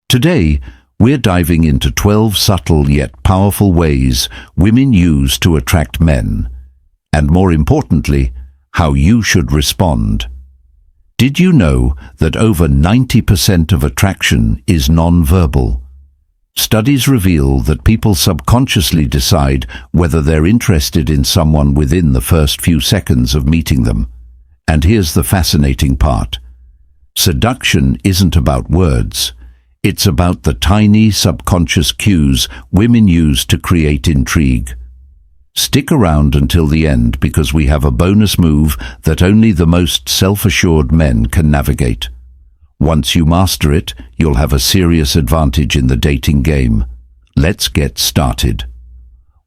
Today, we're diving into 12 subtle yet powerful ways women use to attract men, and more importantly, how you should respond. Did you know that over 90% of attraction is non-verbal? Studies reveal that people subconsciously decide whether they're interested in someone within the first few seconds of meeting them. And here's the fascinating part. Seduction isn't about words. It's about the tiny subconscious cues women use to create intrigue. Stick around until the end because we have a bonus move that only the most self-assured men can navigate. Once you master it, you'll have a serious advantage in the dating game. Let's get started.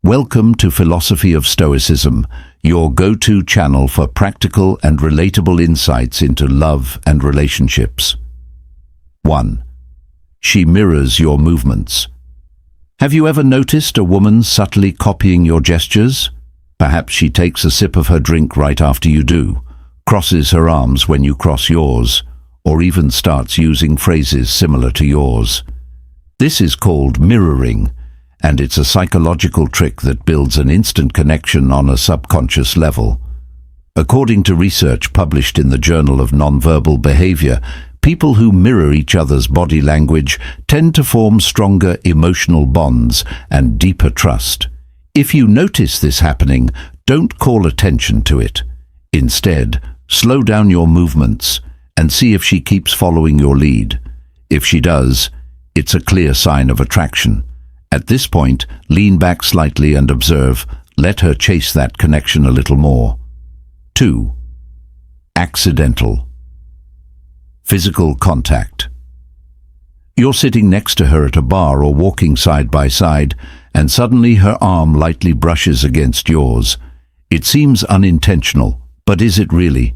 Welcome to Philosophy of Stoicism, your go-to channel for practical and relatable insights into love and relationships. 1. She mirrors your movements. Have you ever noticed a woman subtly copying your gestures? Perhaps she takes a sip of her drink right after you do, crosses her arms when you cross yours, or even starts using phrases similar to yours. This is called mirroring, and it's a psychological trick that builds an instant connection on a subconscious level. According to research published in the Journal of Nonverbal Behavior, people who mirror each other's body language tend to form stronger emotional bonds and deeper trust. If you notice this happening, don't call attention to it. Instead, slow down your movements and see if she keeps following your lead. If she does, it's a clear sign of attraction. At this point, lean back slightly and observe. Let her chase that connection a little more. 2. Accidental. Physical contact. You're sitting next to her at a bar or walking side by side, and suddenly her arm lightly brushes against yours. It seems unintentional, but is it really?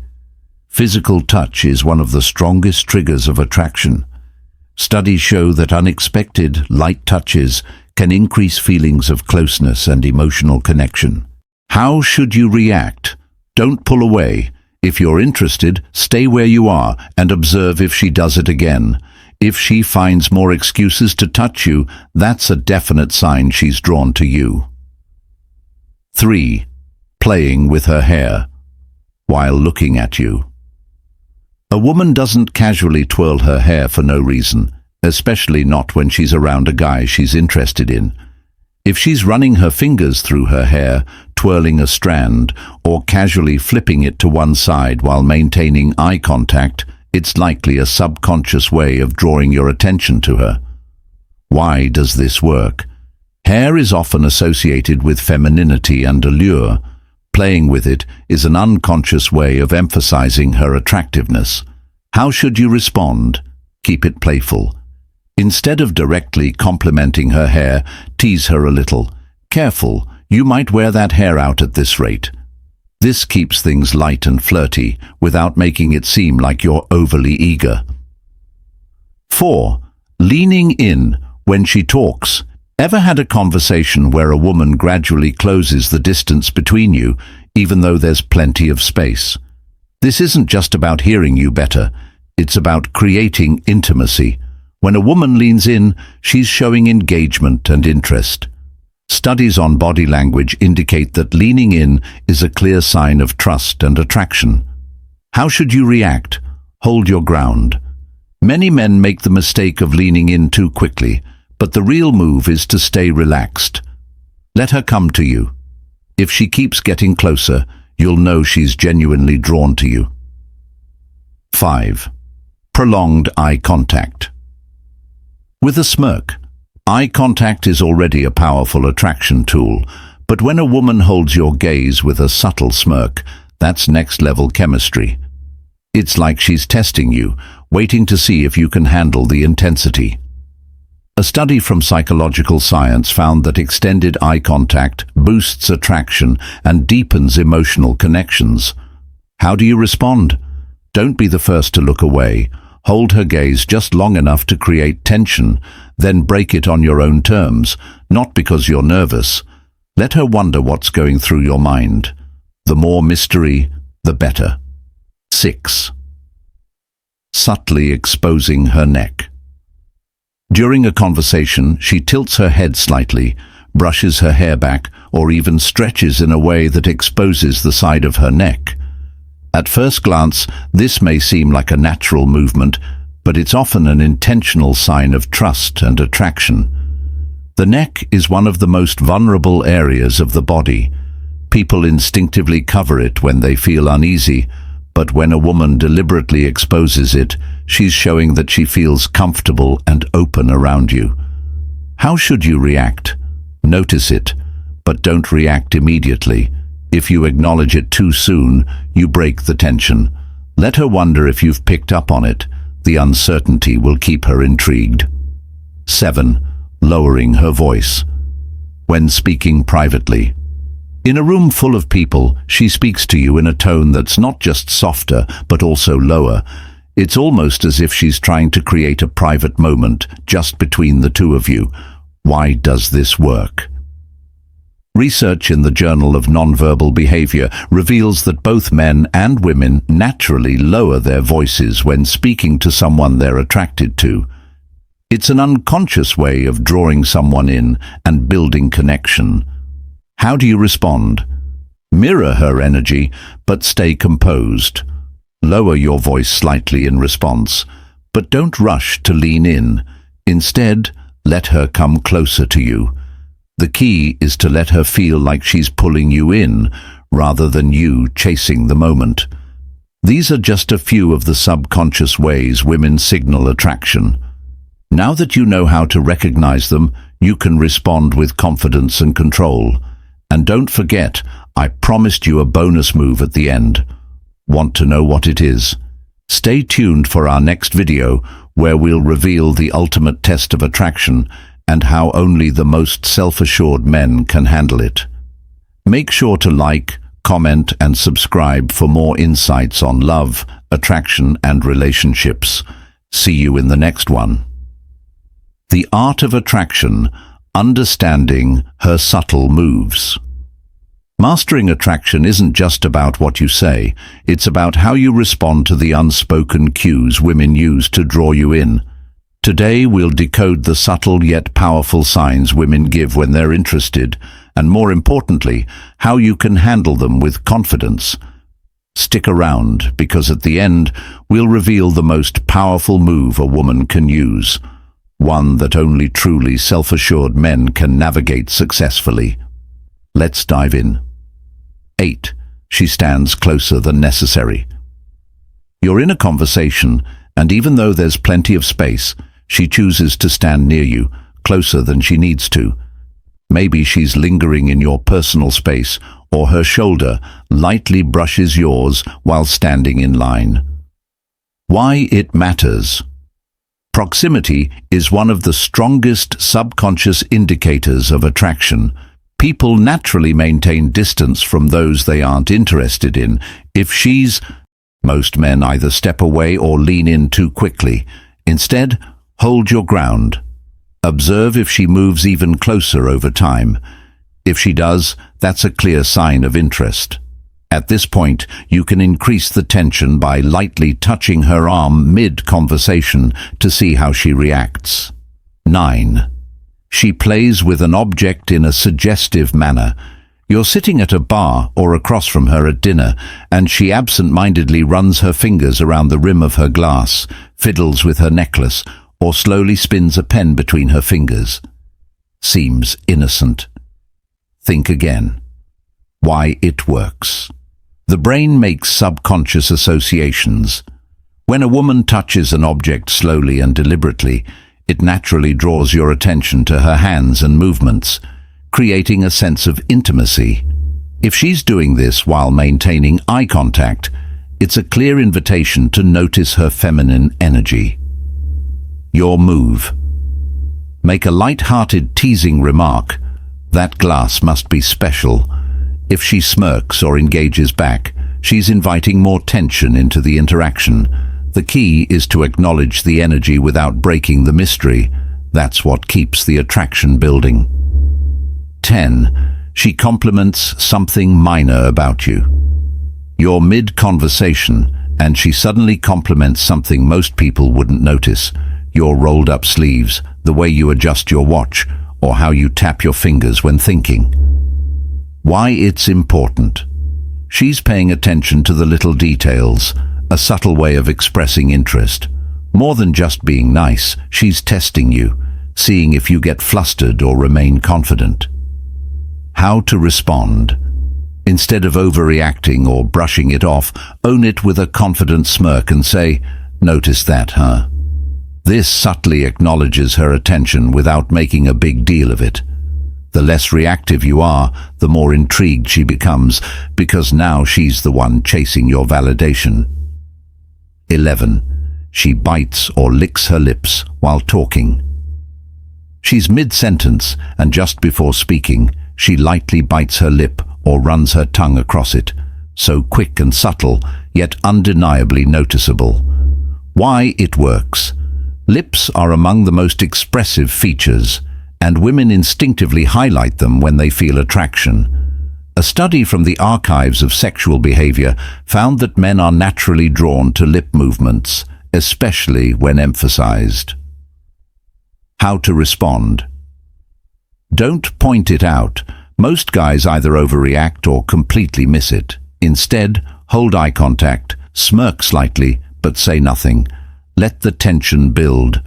Physical touch is one of the strongest triggers of attraction. Studies show that unexpected, light touches can increase feelings of closeness and emotional connection. How should you react? Don't pull away. If you're interested, stay where you are and observe if she does it again. If she finds more excuses to touch you, that's a definite sign she's drawn to you. 3. Playing with her hair while looking at you. A woman doesn't casually twirl her hair for no reason, especially not when she's around a guy she's interested in. If she's running her fingers through her hair, twirling a strand, or casually flipping it to one side while maintaining eye contact, it's likely a subconscious way of drawing your attention to her. Why does this work? Hair is often associated with femininity and allure. Playing with it is an unconscious way of emphasizing her attractiveness. How should you respond? Keep it playful. Instead of directly complimenting her hair, tease her a little. Careful, you might wear that hair out at this rate. This keeps things light and flirty without making it seem like you're overly eager. 4. Leaning in when she talks. Ever had a conversation where a woman gradually closes the distance between you, even though there's plenty of space? This isn't just about hearing you better, it's about creating intimacy. When a woman leans in, she's showing engagement and interest. Studies on body language indicate that leaning in is a clear sign of trust and attraction. How should you react? Hold your ground. Many men make the mistake of leaning in too quickly, but the real move is to stay relaxed. Let her come to you. If she keeps getting closer, you'll know she's genuinely drawn to you. 5. Prolonged eye contact. With a smirk. Eye contact is already a powerful attraction tool, but when a woman holds your gaze with a subtle smirk, that's next-level chemistry. It's like she's testing you, waiting to see if you can handle the intensity. A study from psychological science found that extended eye contact boosts attraction and deepens emotional connections. How do you respond? Don't be the first to look away. Hold her gaze just long enough to create tension, then break it on your own terms, not because you're nervous. Let her wonder what's going through your mind. The more mystery, the better. 6. Subtly exposing her neck. During a conversation, she tilts her head slightly, brushes her hair back, or even stretches in a way that exposes the side of her neck. At first glance, this may seem like a natural movement, but it's often an intentional sign of trust and attraction. The neck is one of the most vulnerable areas of the body. People instinctively cover it when they feel uneasy, but when a woman deliberately exposes it, she's showing that she feels comfortable and open around you. How should you react? Notice it, but don't react immediately. If you acknowledge it too soon, you break the tension. Let her wonder if you've picked up on it. The uncertainty will keep her intrigued. 7. Lowering her voice. When speaking privately. In a room full of people, she speaks to you in a tone that's not just softer, but also lower. It's almost as if she's trying to create a private moment just between the two of you. Why does this work? Research in the Journal of Nonverbal Behavior reveals that both men and women naturally lower their voices when speaking to someone they're attracted to. It's an unconscious way of drawing someone in and building connection. How do you respond? Mirror her energy, but stay composed. Lower your voice slightly in response, but don't rush to lean in. Instead, let her come closer to you. The key is to let her feel like she's pulling you in, rather than you chasing the moment. These are just a few of the subconscious ways women signal attraction. Now that you know how to recognize them, you can respond with confidence and control. And don't forget, I promised you a bonus move at the end. Want to know what it is? Stay tuned for our next video, where we'll reveal the ultimate test of attraction and how only the most self-assured men can handle it. Make sure to like, comment, and subscribe for more insights on love, attraction, and relationships. See you in the next one. The Art of Attraction, Understanding Her Subtle Moves. Mastering attraction isn't just about what you say, it's about how you respond to the unspoken cues women use to draw you in. Today we'll decode the subtle yet powerful signs women give when they're interested, and more importantly, how you can handle them with confidence. Stick around, because at the end, we'll reveal the most powerful move a woman can use, one that only truly self-assured men can navigate successfully. Let's dive in. 8. She stands closer than necessary. You're in a conversation, and even though there's plenty of space, she chooses to stand near you, closer than she needs to. Maybe she's lingering in your personal space, or her shoulder lightly brushes yours while standing in line. Why it matters. Proximity is one of the strongest subconscious indicators of attraction. People naturally maintain distance from those they aren't interested in. Most men either step away or lean in too quickly. Instead, hold your ground. Observe if she moves even closer over time. If she does, that's a clear sign of interest. At this point, you can increase the tension by lightly touching her arm mid-conversation to see how she reacts. 9. She plays with an object in a suggestive manner. You're sitting at a bar or across from her at dinner, and she absent-mindedly runs her fingers around the rim of her glass, fiddles with her necklace, or slowly spins a pen between her fingers. Seems innocent. Think again. Why it works. The brain makes subconscious associations. When a woman touches an object slowly and deliberately, it naturally draws your attention to her hands and movements, creating a sense of intimacy. If she's doing this while maintaining eye contact, it's a clear invitation to notice her feminine energy. Your move. Make a light-hearted teasing remark. That glass must be special. If she smirks or engages back, she's inviting more tension into the interaction. The key is to acknowledge the energy without breaking the mystery. That's what keeps the attraction building. 10. She compliments something minor about you. You're mid-conversation, and she suddenly compliments something most people wouldn't notice. Your rolled-up sleeves, the way you adjust your watch, or how you tap your fingers when thinking. Why it's important. She's paying attention to the little details, a subtle way of expressing interest. More than just being nice, she's testing you, seeing if you get flustered or remain confident. How to respond. Instead of overreacting or brushing it off, own it with a confident smirk and say, "Notice that, huh?" This subtly acknowledges her attention without making a big deal of it. The less reactive you are, the more intrigued she becomes, because now she's the one chasing your validation. 11. She bites or licks her lips while talking. She's mid-sentence, and just before speaking, she lightly bites her lip or runs her tongue across it, so quick and subtle, yet undeniably noticeable. Why it works. Lips are among the most expressive features, and women instinctively highlight them when they feel attraction. A study from the archives of sexual behavior found that men are naturally drawn to lip movements, especially when emphasized. How to respond. Don't point it out. Most guys either overreact or completely miss it. Instead, hold eye contact, smirk slightly, but say nothing. Let the tension build.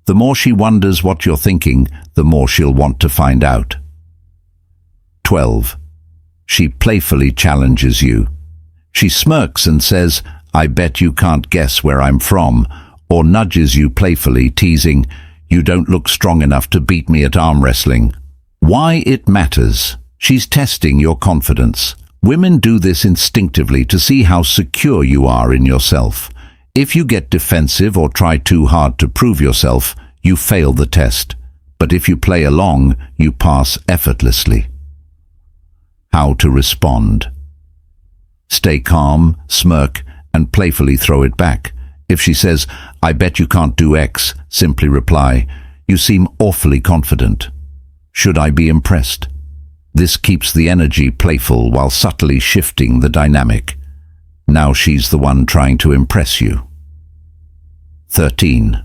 The more she wonders what you're thinking, the more she'll want to find out. 12. She playfully challenges you. She smirks and says, "I bet you can't guess where I'm from," or nudges you playfully, teasing, "You don't look strong enough to beat me at arm wrestling." Why it matters. She's testing your confidence. Women do this instinctively to see how secure you are in yourself. If you get defensive or try too hard to prove yourself, you fail the test. But if you play along, you pass effortlessly. How to respond. Stay calm, smirk, and playfully throw it back. If she says, "I bet you can't do X," simply reply, "You seem awfully confident. Should I be impressed?" This keeps the energy playful while subtly shifting the dynamic. Now she's the one trying to impress you. 13.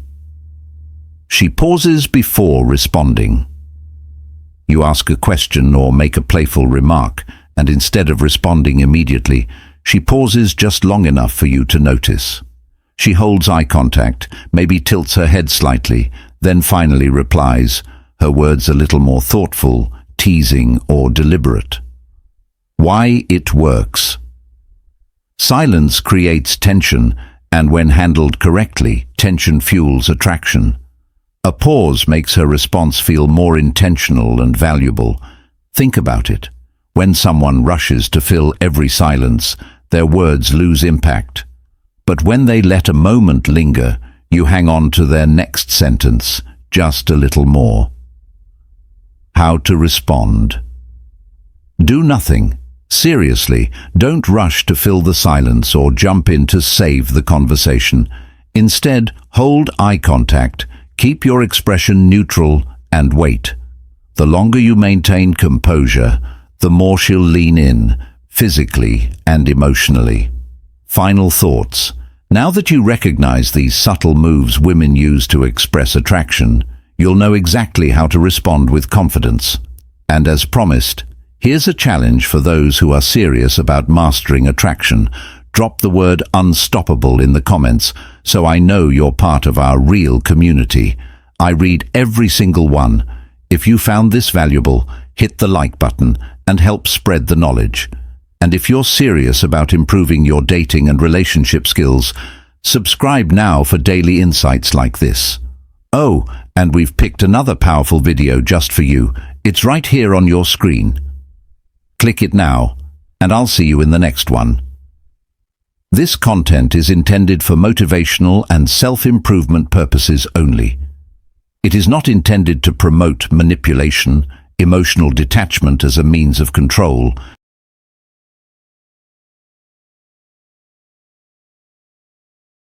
She pauses before responding. You ask a question or make a playful remark, and instead of responding immediately, she pauses just long enough for you to notice. She holds eye contact, maybe tilts her head slightly, then finally replies, her words a little more thoughtful, teasing, or deliberate. Why it works. Silence creates tension, and when handled correctly, tension fuels attraction. A pause makes her response feel more intentional and valuable. Think about it. When someone rushes to fill every silence, their words lose impact. But when they let a moment linger, you hang on to their next sentence, just a little more. How to respond. Do nothing. Seriously, don't rush to fill the silence or jump in to save the conversation. Instead, hold eye contact, keep your expression neutral, and wait. The longer you maintain composure, the more she'll lean in, physically and emotionally. Final thoughts. Now that you recognize these subtle moves women use to express attraction, you'll know exactly how to respond with confidence. And as promised, here's a challenge for those who are serious about mastering attraction. Drop the word unstoppable in the comments so I know you're part of our real community. I read every single one. If you found this valuable, hit the like button and help spread the knowledge. And if you're serious about improving your dating and relationship skills, subscribe now for daily insights like this. Oh, and we've picked another powerful video just for you. It's right here on your screen. Click it now, and I'll see you in the next one. This content is intended for motivational and self-improvement purposes only. It is not intended to promote manipulation, emotional detachment as a means of control,